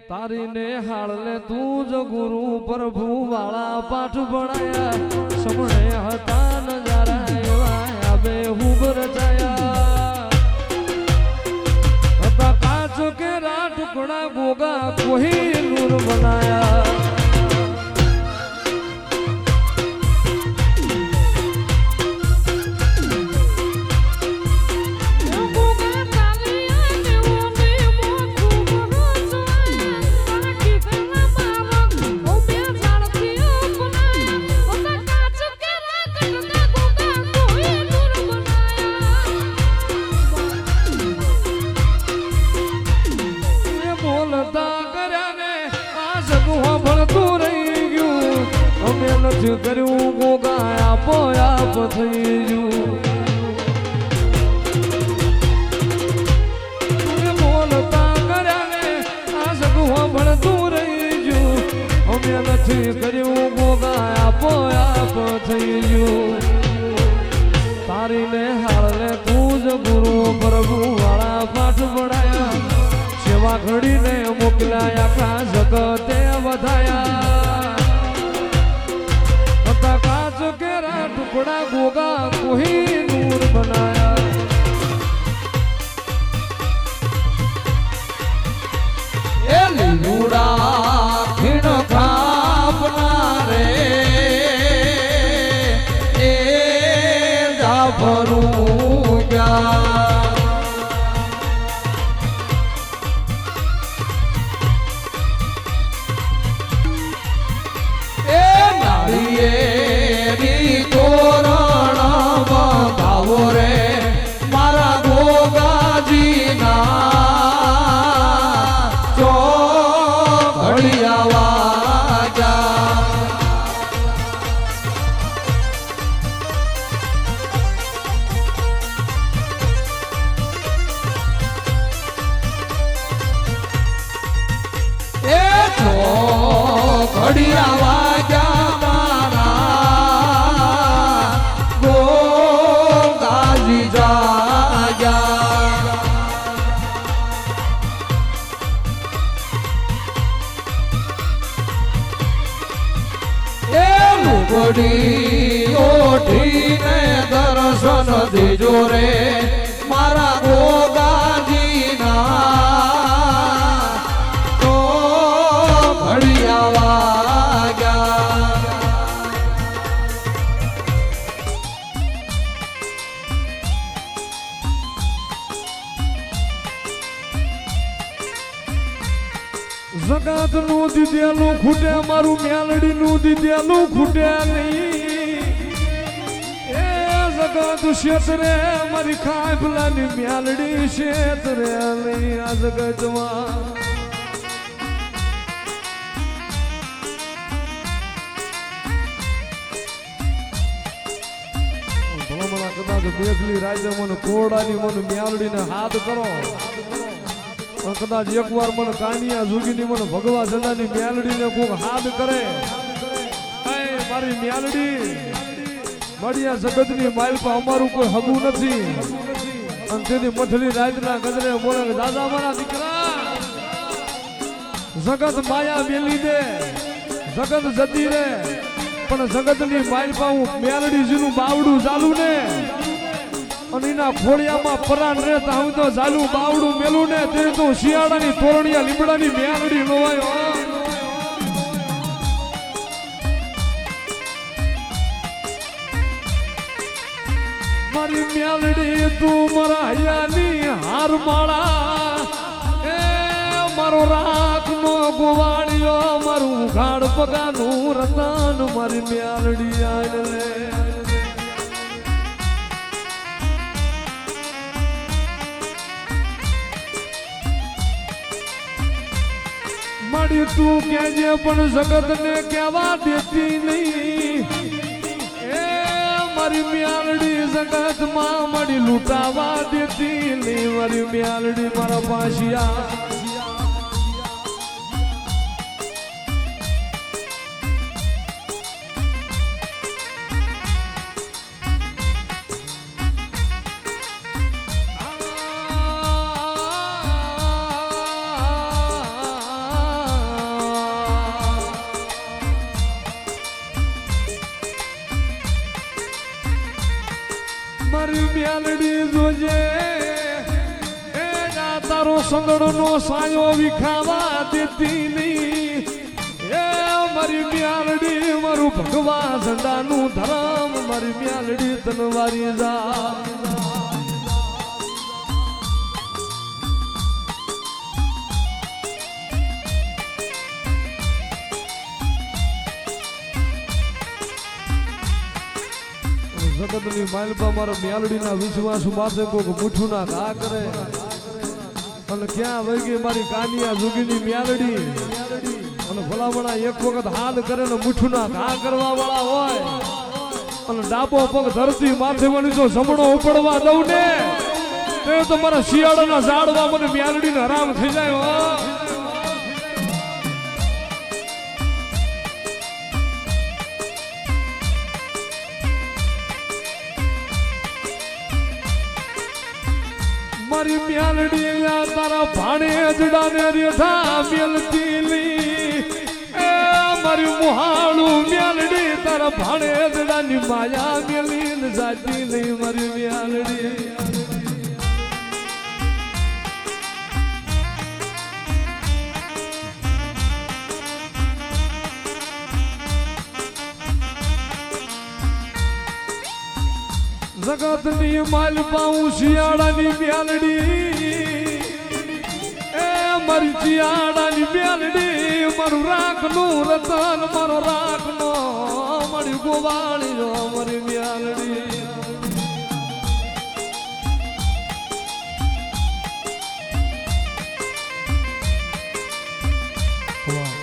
તારી ને હાળલે તું જ ગુરુ પ્રભુ વાળા પાઠ ભણાયા સમણે હતા નજારા એવા આવે હુબ રચાયા હતા કાચ કેરા ટુકડા ગોગા કોઈ નૂર બનાયા કર્યું ગોગા આપો આપ થઈ ગયું બોલતા કર્યા ને આ સગું ભણતું રહી ગયું અમે નથી કર્યું ગોગા આપો આપ થઈ ગયું તારી ને હાળલે તું જ ગુરુ પ્રભુ વાળા પાઠ ભણાયા સેવા ઘડીને મોકલાયા આખા જગતે વધાયા काच केरा टुकड़ा गोगा कोही नूर बनाया ए लीलूड़ा खिण खापना रे ए जाफरू क्या ए नारिये ઓઠીને દર્શન દેજો રે મારા ગોગાજીના તો ઘડિયા વાગ્યા જગાત નું દીધેલું ખૂટે મારું મેલડી નું દીધેલું ખૂટે નહીં એ જગાત ક્ષેત્રે મારી ખાયફલાની મેલડી ક્ષેત્રે નહીં આ જગતમાં ભલામણા કદાચ બેસલી રાજ્ય મને કોરડાની મને મેલડીને હાથ કરો કદાચ એક વાર મને કાનિયા જોગીની મને ભગવા જનાની મેલડીને કોક હાથ કરે મારી મેલડી મળ્યા જગતની માલપા અમારું કોઈ હગું નથી અને તેની મથલી રાતના ગજરે બોલે દાદા મારા દીકરા જગત માયા મેલી દે જગત જતી રે પણ જગતની માલપા હું મેલડીજીનું બાવડું ચાલુ ને અને એના ખોડિયામાં પરાણ રહેતા હું તો ઝાલું બાવડું મેલું ને તે તો શિયાળાની તોરણિયા લીમડાની મેલડી લોવાયો મારી મેલડી તું મારા હૈયાની હાર માળા એ મારો રાખ નો ગોવાળિયો મારું ઘાડ પગાનું રતન મારી મેલડી આય રે મારી તું કેજે પણ જગત ને કેવા દેતી નહીં એ મારી મ્યાલડી જગત માં મળી લૂંટાવા દેતી નહીં મારી મ્યાલડી મારા પાસિયા મેલડી જોજે એ જા તારો સંગડો નો સાયો વિખાવા દેતી નહીં એ મારી મ્યાલડી મારું ભગવા ઝંડાનું ધરમ મારી મ્યાલડી તનવારી જા જગતની માલપા મારા મ્યાલડીના વિશ્વાસ માથે કોક મૂઠું ના ઘા કરે અને ક્યાં વહી ગઈ મારી કાનિયા જુગીની મ્યાલડી અને ભલામણા એક વખત હાથ કરે ને મૂઠું ના ઘા કરવા વાળા હોય અને ડાબો પગ ધરતી માથે વળી જો જમણો ઉપડવા દઉં ને તો તમારા શિયાળાના ઝાડવા મને મ્યાલડીને હરામ થઈ જાય હો મારી મ્યાલડી તારા ભાણે અજડાને રેઠા મેલતી લી એ મારી મુહાળું મ્યાલડી તારા ભાણે અજડાની માયા મેલી ને જાતી નહીં મારી મ્યાલડી જગતની માલ પાઉં શિયાળાની મ્યાલડી એ મારી શિયાળાની મ્યાલડી મારું રાખનું રતન મારો રાખનો મારી ગોવાળી જો મારી મ્યાલડી વાહ